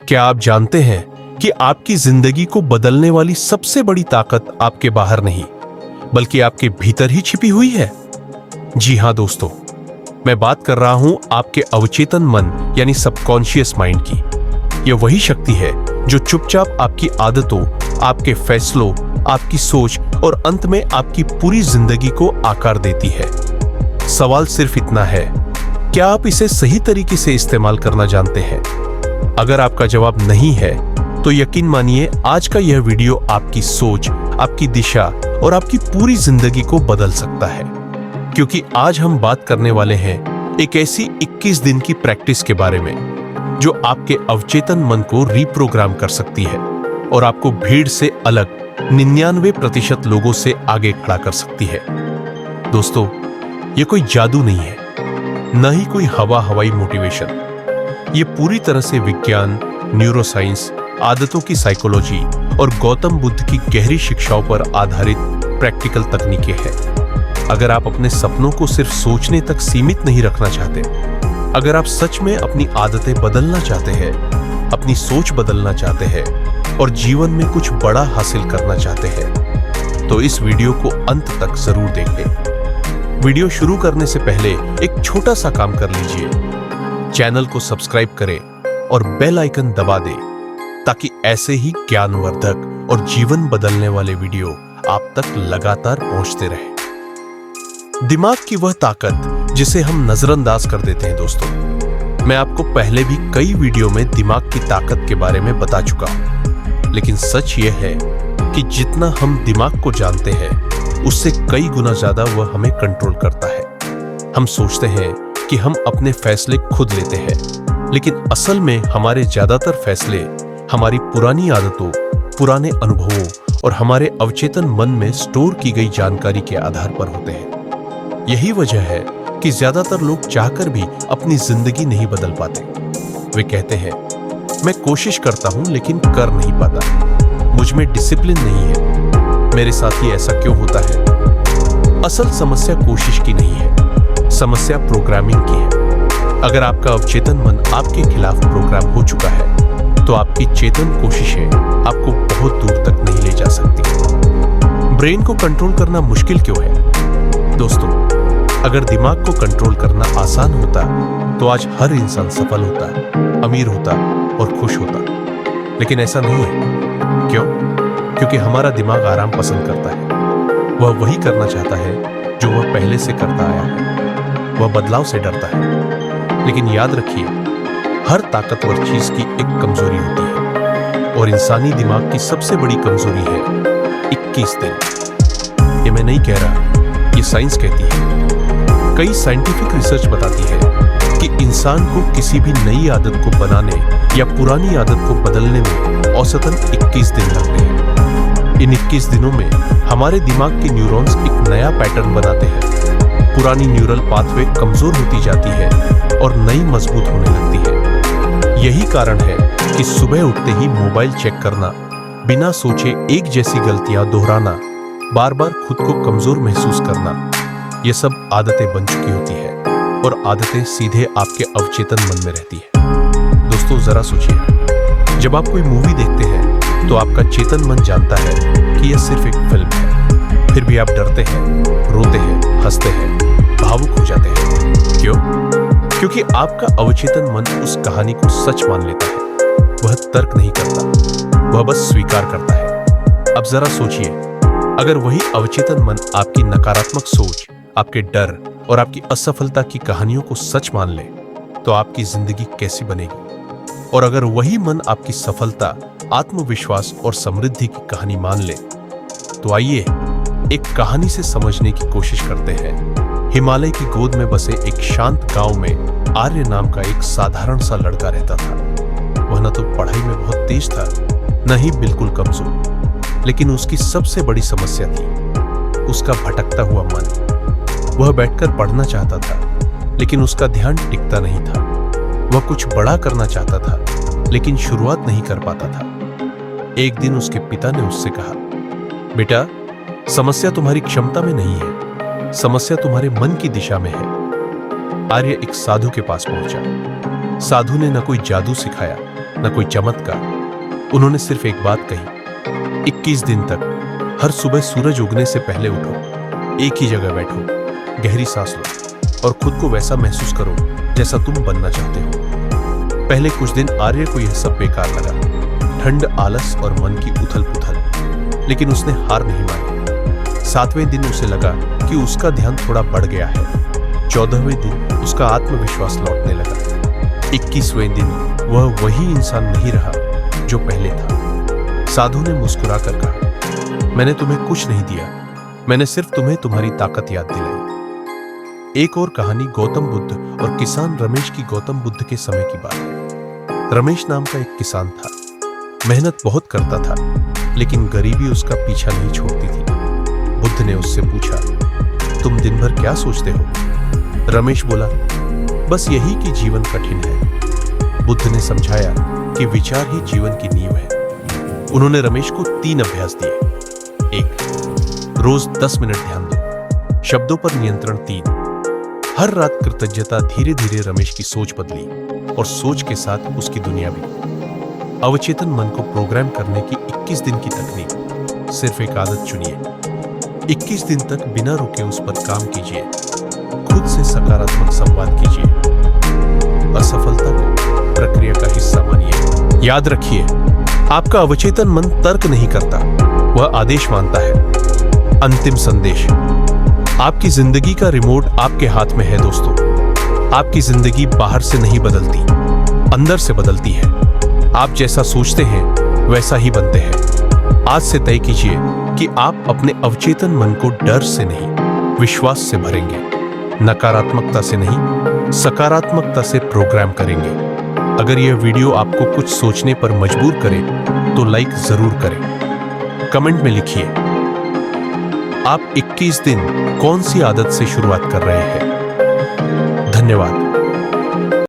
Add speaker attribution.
Speaker 1: क्या आप जानते हैं कि आपकी जिंदगी को बदलने वाली सबसे बड़ी ताकत आपके बाहर नहीं बल्कि आपके भीतर ही छिपी हुई है? जी हां दोस्तों, मैं बात कर रहा हूं आपके अवचेतन मन यानी सबकॉन्शियस माइंड की। यह वही शक्ति है जो चुपचाप आपकी आदतों, आपके फैसलों, आपकी सोच और अंत में आपकी पूरी जिंदगी को आकार देती है। सवाल सिर्फ इतना है, क्या आप इसे सही तरीके से इस्तेमाल करना जानते हैं? अगर आपका जवाब नहीं है तो यकीन मानिए आज का यह वीडियो आपकी सोच, आपकी दिशा और आपकी पूरी जिंदगी को बदल सकता है। क्योंकि आज हम बात करने वाले हैं एक ऐसी 21 दिन की प्रैक्टिस के बारे में जो आपके अवचेतन मन को रीप्रोग्राम कर सकती है और आपको भीड़ से अलग 99% लोगों से आगे खड़ा कर सकती है। दोस्तों, ये कोई जादू नहीं है, न ही कोई हवाई मोटिवेशन। ये पूरी तरह से विज्ञान, न्यूरोसाइंस, आदतों की साइकोलॉजी और गौतम बुद्ध की गहरी शिक्षाओं पर आधारित प्रैक्टिकल तकनीकें हैं। अगर आप अपने सपनों को सिर्फ सोचने तक सीमित नहीं रखना चाहते, अगर आप सच में अपनी आदतें बदलना चाहते हैं, अपनी सोच बदलना चाहते हैं और जीवन में कुछ बड़ा हासिल करना चाहते हैं, तो इस वीडियो को अंत तक जरूर देखें। वीडियो शुरू करने से पहले एक छोटा सा काम कर लीजिए, चैनल को सब्सक्राइब करें और बेल आइकन दबा दें ताकि ऐसे ही ज्ञानवर्धक और जीवन बदलने वाले वीडियो आप तक लगातार पहुंचते रहे। दिमाग की वह ताकत जिसे हम नजरअंदाज कर देते हैं। दोस्तों, मैं आपको पहले भी कई वीडियो में दिमाग की ताकत के बारे में बता चुका हूं, लेकिन सच यह है कि जितना हम दिमाग को जानते हैं उससे कई गुना ज्यादा वह हमें कंट्रोल करता है। हम सोचते हैं कि हम अपने फैसले खुद लेते हैं, लेकिन असल में हमारे ज्यादातर फैसले हमारी पुरानी आदतों, पुराने अनुभवों और हमारे अवचेतन मन में स्टोर की गई जानकारी के आधार पर होते हैं। यही वजह है कि ज्यादातर लोग चाहकर भी अपनी जिंदगी नहीं बदल पाते। वे कहते हैं, मैं कोशिश करता हूं लेकिन कर नहीं पाता, मुझ में डिसिप्लिन नहीं है, मेरे साथ ही ऐसा क्यों होता है? असल समस्या कोशिश की नहीं है, समस्या प्रोग्रामिंग की है। अगर आपका अवचेतन मन आपके खिलाफ प्रोग्राम हो चुका है तो आपकी चेतन कोशिशें आपको बहुत दूर तक नहीं ले जा सकती। ब्रेन को कंट्रोल करना मुश्किल क्यों है? दोस्तों, अगर दिमाग को कंट्रोल करना आसान होता तो आज हर इंसान सफल होता, अमीर होता और खुश होता, लेकिन ऐसा नहीं है। क्यों? क्योंकि हमारा दिमाग आराम पसंद करता है। वह वही करना चाहता है जो वह पहले से करता आया है। वह बदलाव से डरता है। लेकिन याद रखिए, हर ताकतवर चीज की एक कमजोरी होती है और इंसानी दिमाग की सबसे बड़ी कमजोरी है 21 दिन। ये मैं नहीं कह रहा, ये साइंस कहती है। कई साइंटिफिक रिसर्च बताती है कि इंसान को किसी भी नई आदत को बनाने या पुरानी आदत को बदलने में औसतन 21 दिन लगते हैं। इन 21 दिनों में हमारे दिमाग के न्यूरॉन्स एक नया पैटर्न बनाते हैं, पुरानी न्यूरल पाथवे कमजोर होती जाती है और नई मजबूत होने लगती है। यही कारण है कि सुबह उठते ही मोबाइल चेक करना, बिना सोचे एक जैसी गलतियां दोहराना, बार बार खुद को कमजोर महसूस करना, ये सब आदतें बन चुकी होती है और आदतें सीधे आपके अवचेतन मन में रहती है। दोस्तों, जरा सोचिए, जब आप कोई मूवी देखते हैं तो आपका चेतन मन जानता है कि यह सिर्फ एक फिल्म है, फिर भी आप डरते हैं, रोते हैं, हंसते हैं, भावुक हो जाते हैं। क्यों? क्योंकि आपका अवचेतन मन उस कहानी को सच मान लेता है। वह तर्क नहीं करता, वह बस स्वीकार करता है। अब जरा सोचिए, अगर वही अवचेतन मन आपकी नकारात्मक सोच, आपके डर और आपकी असफलता की कहानियों को सच मान ले तो आपकी जिंदगी कैसी बनेगी? और अगर वही मन आपकी सफलता, आत्मविश्वास और समृद्धि की कहानी मान ले तो आइए एक कहानी से समझने की कोशिश करते हैं। हिमालय की गोद में बसे एक शांत गांव में आर्य नाम का एक साधारण सा लड़का रहता था। वह न तो पढ़ाई में बहुत तेज था, न ही बिल्कुल कमजोर, लेकिन उसकी सबसे बड़ी समस्या थी उसका भटकता हुआ मन। वह बैठकर पढ़ना चाहता था, लेकिन उसका ध्यान टिकता नहीं था। वह कुछ बड़ा करना चाहता था, लेकिन शुरुआत नहीं कर पाता था। एक दिन उसके पिता ने उससे कहा, बेटा, समस्या तुम्हारी क्षमता में नहीं है, समस्या तुम्हारे मन की दिशा में है। आर्य एक साधु के पास पहुंचा। साधु ने न कोई जादू सिखाया, न कोई चमत्कार। उन्होंने सिर्फ एक बात कही, 21 दिन तक हर सुबह सूरज उगने से पहले उठो, एक ही जगह बैठो, गहरी सांस लो और खुद को वैसा महसूस करो जैसा तुम बनना चाहते हो। पहले कुछ दिन आर्य को यह सब बेकार लगा, ठंड, आलस और मन की उथल पुथल, लेकिन उसने हार नहीं मानी। 7वें दिन उसे लगा कि उसका ध्यान थोड़ा बढ़ गया है। 14वें दिन उसका आत्मविश्वास लौटने लगा। 21वें दिन वह वही इंसान नहीं रहा जो पहले था। साधु ने मुस्कुराकर कहा, मैंने तुम्हें कुछ नहीं दिया, मैंने सिर्फ तुम्हें तुम्हारी ताकत याद दिलाई। एक और कहानी गौतम बुद्ध और किसान रमेश की। गौतम बुद्ध के समय की बात है। रमेश नाम का एक किसान था। मेहनत बहुत करता था, लेकिन गरीबी उसका पीछा नहीं छोड़ती थी। बुद्ध ने उससे पूछा, तुम दिन भर क्या सोचते हो? रमेश बोला, बस यही कि जीवन कठिन है। बुद्ध ने समझाया कि विचार ही जीवन की नींव है। उन्होंने रमेश को 3 अभ्यास दिए। 1, रोज 10 मिनट ध्यान दो। शब्दों पर नियंत्रण 3। हर रात कृतज्ञता। धीरे धीरे रमेश की सोच बदली और सोच के साथ उसकी दुनिया भी। अवचेतन मन को प्रोग्राम करने की 21 दिन की तकनीक। सिर्फ एक आदत चुनिए, 21 दिन तक बिना रुके उस पर काम कीजिए। खुद से सकारात्मक संवाद कीजिए। असफलता को प्रक्रिया का हिस्सा मानिए। याद रखिए, आपका अवचेतन मन तर्क नहीं करता, वह आदेश मानता है। अंतिम संदेश, आपकी जिंदगी का रिमोट आपके हाथ में है दोस्तों। आपकी जिंदगी बाहर से नहीं बदलती, अंदर से बदलती है। आप जैसा सोचते हैं वैसा ही बनते हैं। आज से तय कीजिए कि आप अपने अवचेतन मन को डर से नहीं, विश्वास से भरेंगे। नकारात्मकता से नहीं, सकारात्मकता से प्रोग्राम करेंगे। अगर यह वीडियो आपको कुछ सोचने पर मजबूर करे तो लाइक जरूर करें। कमेंट में लिखिए, आप 21 दिन कौन सी आदत से शुरुआत कर रहे हैं। धन्यवाद।